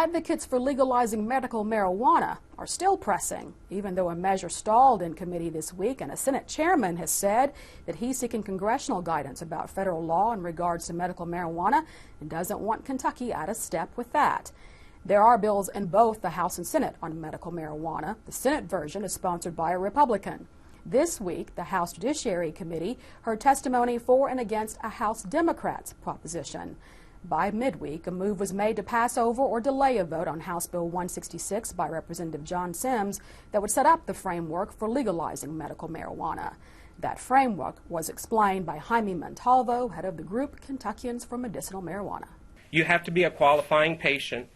advocates for legalizing medical marijuana are still pressing, even though a measure stalled in committee this week, and a Senate chairman has said that he's seeking congressional guidance about federal law in regards to medical marijuana and doesn't want Kentucky out of step with that. There are bills in both the House and Senate on medical marijuana. The Senate version is sponsored by a Republican. This week, the House Judiciary Committee heard testimony for and against a House Democrats proposition. By midweek, a move was made to pass over or delay a vote on House Bill 166 by Representative John Sims that would set up the framework for legalizing medical marijuana. That framework was explained by Jaime Montalvo, head of the group Kentuckians for Medicinal Marijuana. You have to be a qualifying patient.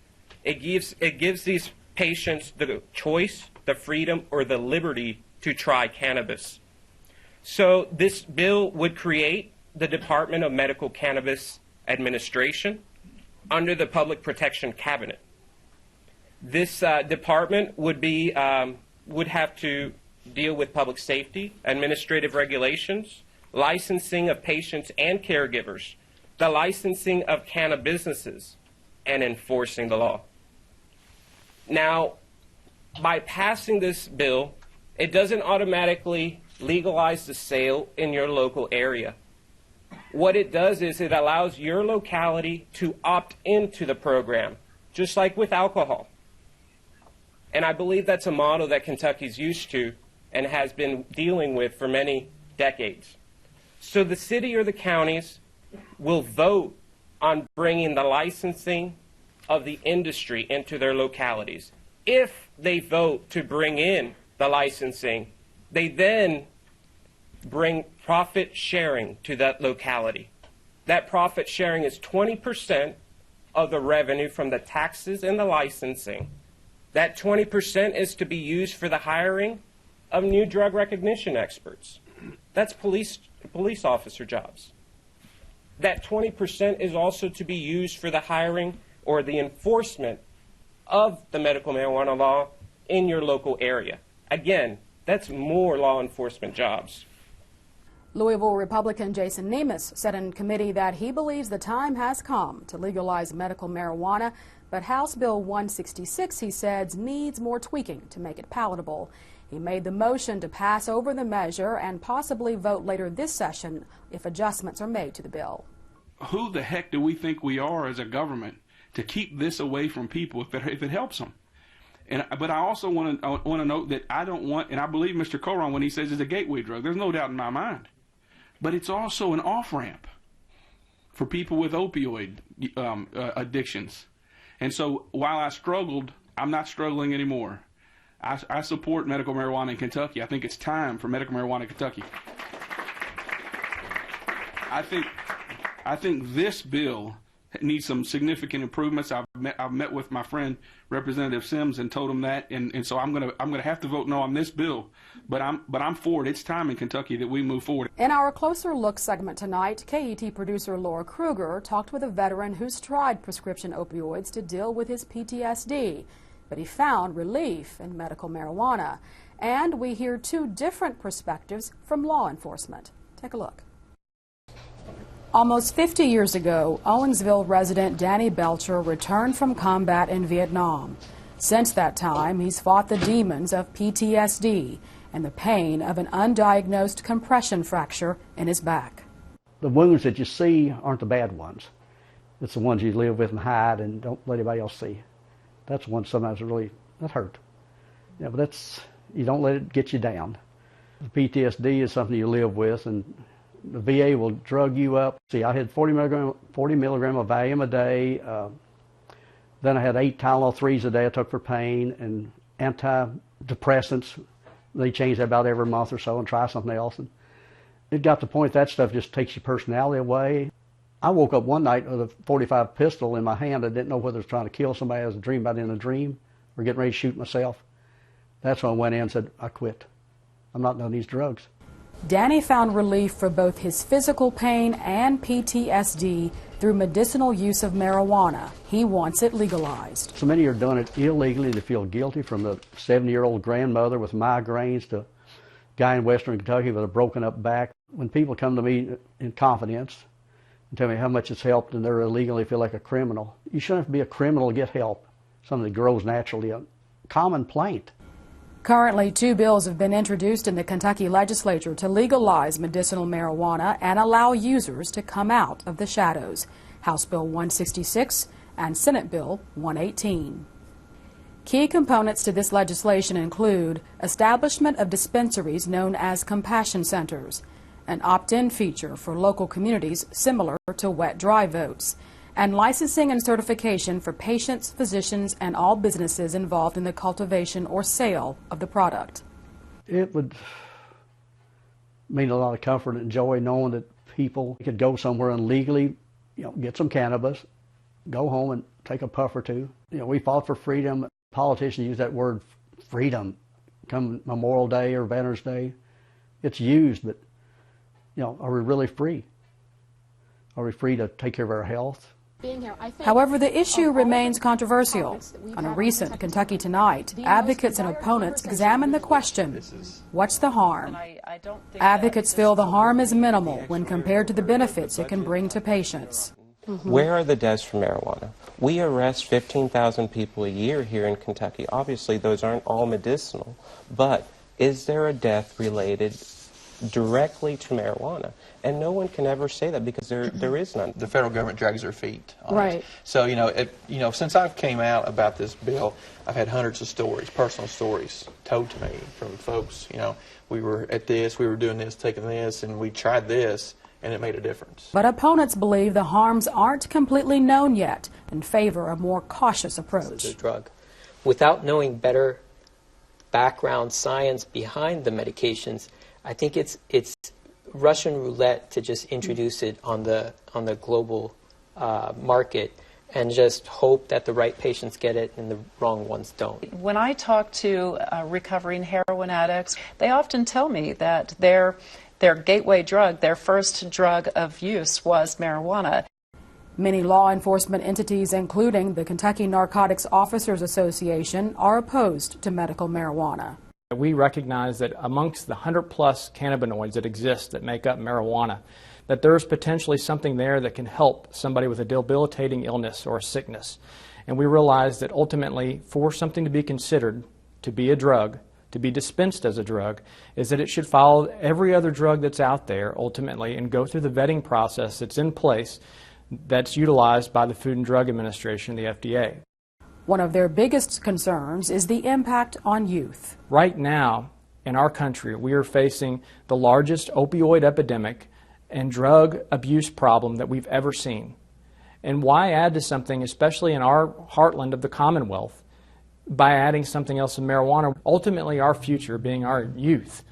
It gives these patients the choice, the freedom, or the liberty to try cannabis. So this bill would create the Department of Medical Cannabis Administration under the Public Protection Cabinet. This department would have to deal with public safety, administrative regulations, licensing of patients and caregivers, the licensing of cannabis businesses, and enforcing the law. Now, by passing this bill, it doesn't automatically legalize the sale in your local area. What it does is it allows your locality to opt into the program, just like with alcohol. And I believe that's a model that Kentucky's used to and has been dealing with for many decades. So the city or the counties will vote on bringing the licensing of the industry into their localities. If they vote to bring in the licensing, they then bring profit sharing to that locality. That profit sharing is 20% of the revenue from the taxes and the licensing. That 20% is to be used for the hiring of new drug recognition experts. That's police officer jobs. That 20% is also to be used for the hiring or the enforcement of the medical marijuana law in your local area. Again, that's more law enforcement jobs. Louisville Republican Jason Nemes said in committee that he believes the time has come to legalize medical marijuana, but House Bill 166, he says, needs more tweaking to make it palatable. He made the motion to pass over the measure and possibly vote later this session if adjustments are made to the bill. Who the heck do we think we are as a government to keep this away from people if it helps them? But I also want to note that I don't want, and I believe Mr. Coron when he says it's a gateway drug. There's no doubt in my mind. But it's also an off-ramp for people with opioid addictions. And so while I struggled, I'm not struggling anymore. I support medical marijuana in Kentucky. I think it's time for medical marijuana in Kentucky. I think this bill needs some significant improvements. I've met with my friend Representative Sims and told him that, and so I'm gonna have to vote no on this bill. But I'm for it. It's time in Kentucky that we move forward. In our Closer Look segment tonight, KET producer Laura Kruger talked with a veteran who's tried prescription opioids to deal with his PTSD, but he found relief in medical marijuana. And we hear two different perspectives from law enforcement. Take a look. Almost 50 years ago, Owensville resident Danny Belcher returned from combat in Vietnam. Since that time, he's fought the demons of PTSD and the pain of an undiagnosed compression fracture in his back. The wounds that you see aren't the bad ones. It's the ones you live with and hide and don't let anybody else see. That's the one sometimes that hurt. Yeah, but you don't let it get you down. The PTSD is something you live with, and the VA will drug you up. See, I had 40 milligram of Valium a day. Then I had 8 Tylenol 3s a day I took for pain, and antidepressants. They change that about every month or so and try something else. And it got to the point that stuff just takes your personality away. I woke up one night with a .45 pistol in my hand. I didn't know whether I was trying to kill somebody. I was dreaming about it in a dream or getting ready to shoot myself. That's when I went in and said, I quit. I'm not doing these drugs. Danny found relief for both his physical pain and PTSD through medicinal use of marijuana. He wants it legalized. So many are doing it illegally. They feel guilty, from the 70-year-old grandmother with migraines to a guy in western Kentucky with a broken up back. When people come to me in confidence and tell me how much it's helped and they're illegal, they feel like a criminal. You shouldn't have to be a criminal to get help. something that grows naturally, a common plant. Currently, 2 bills have been introduced in the Kentucky legislature to legalize medicinal marijuana and allow users to come out of the shadows. House Bill 166 and Senate Bill 118. Key components to this legislation include establishment of dispensaries known as compassion centers, an opt-in feature for local communities similar to wet-dry votes, and licensing and certification for patients, physicians, and all businesses involved in the cultivation or sale of the product. It would mean a lot of comfort and joy knowing that people could go somewhere and legally, get some cannabis, go home and take a puff or two. We fought for freedom. Politicians use that word freedom. Come Memorial Day or Veterans Day, it's used, but are we really free? Are we free to take care of our health? However, the issue remains controversial. On a recent Kentucky Tonight, advocates and opponents examined the question, what's the harm? Advocates feel the harm is minimal when compared to the benefits it can bring to patients. Where are the deaths from marijuana? We arrest 15,000 people a year here in Kentucky. Obviously, those aren't all medicinal, but is there a death related directly to marijuana? And no one can ever say that because there is none. The federal government drags their feet on Right. it. So, since I've came out about this bill, I've had hundreds of stories, personal stories, told to me from folks, we were at this, we were doing this, taking this, and we tried this, and it made a difference. But opponents believe the harms aren't completely known yet and favor a more cautious approach. It's a drug. Without knowing better background science behind the medications, I think it's Russian roulette to just introduce it on the global market and just hope that the right patients get it and the wrong ones don't. When I talk to recovering heroin addicts, they often tell me that their gateway drug, their first drug of use, was marijuana. Many law enforcement entities, including the Kentucky Narcotics Officers Association, are opposed to medical marijuana. We recognize that amongst the 100+ cannabinoids that exist that make up marijuana, that there's potentially something there that can help somebody with a debilitating illness or a sickness. And we realize that ultimately, for something to be considered to be a drug, to be dispensed as a drug, is that it should follow every other drug that's out there ultimately and go through the vetting process that's in place that's utilized by the Food and Drug Administration, the FDA. One of their biggest concerns is the impact on youth. Right now, in our country, we are facing the largest opioid epidemic and drug abuse problem that we've ever seen. And why add to something, especially in our heartland of the Commonwealth, by adding something else in marijuana? Ultimately, our future, being our youth,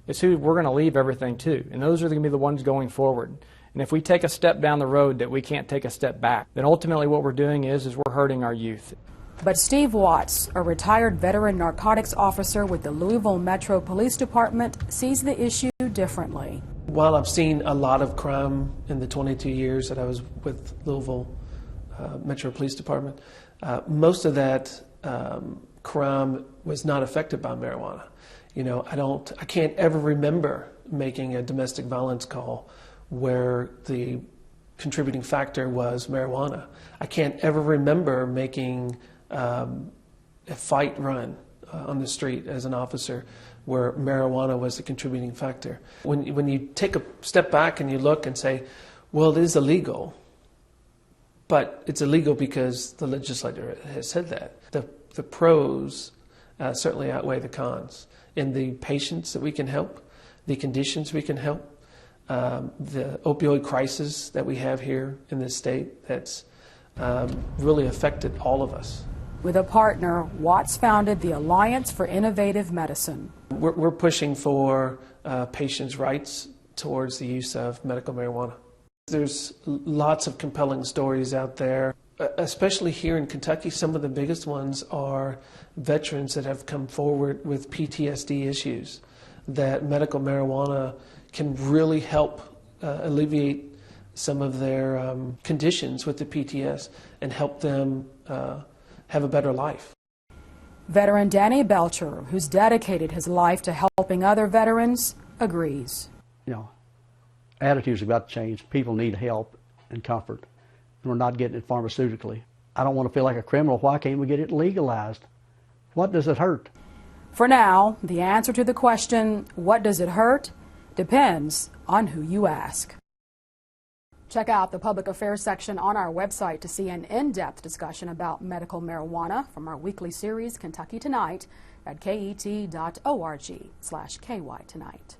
is who we're going to leave everything to. And those are going to be the ones going forward. And if we take a step down the road that we can't take a step back, then ultimately what we're doing is we're hurting our youth. But Steve Watts, a retired veteran narcotics officer with the Louisville Metro Police Department, sees the issue differently. While I've seen a lot of crime in the 22 years that I was with Louisville Metro Police Department, most of that crime was not affected by marijuana. I can't ever remember making a domestic violence call where the contributing factor was marijuana. I can't ever remember making a fight run on the street as an officer where marijuana was the contributing factor. When you take a step back and you look and say, well, it is illegal, but it's illegal because the legislature has said that. The pros certainly outweigh the cons in the patients that we can help, the conditions we can help, the opioid crisis that we have here in this state that's really affected all of us. With a partner, Watts founded the Alliance for Innovative Medicine. We're pushing for patients' rights towards the use of medical marijuana. There's lots of compelling stories out there, especially here in Kentucky. Some of the biggest ones are veterans that have come forward with PTSD issues, that medical marijuana can really help alleviate some of their conditions with the PTS and help them have a better life. Veteran Danny Belcher, who's dedicated his life to helping other veterans, agrees. Attitudes are about to change. People need help and comfort. We're not getting it pharmaceutically. I don't want to feel like a criminal. Why can't we get it legalized? What does it hurt? For now, the answer to the question, what does it hurt, depends on who you ask. Check out the public affairs section on our website to see an in-depth discussion about medical marijuana from our weekly series, Kentucky Tonight, at ket.org/KY Tonight.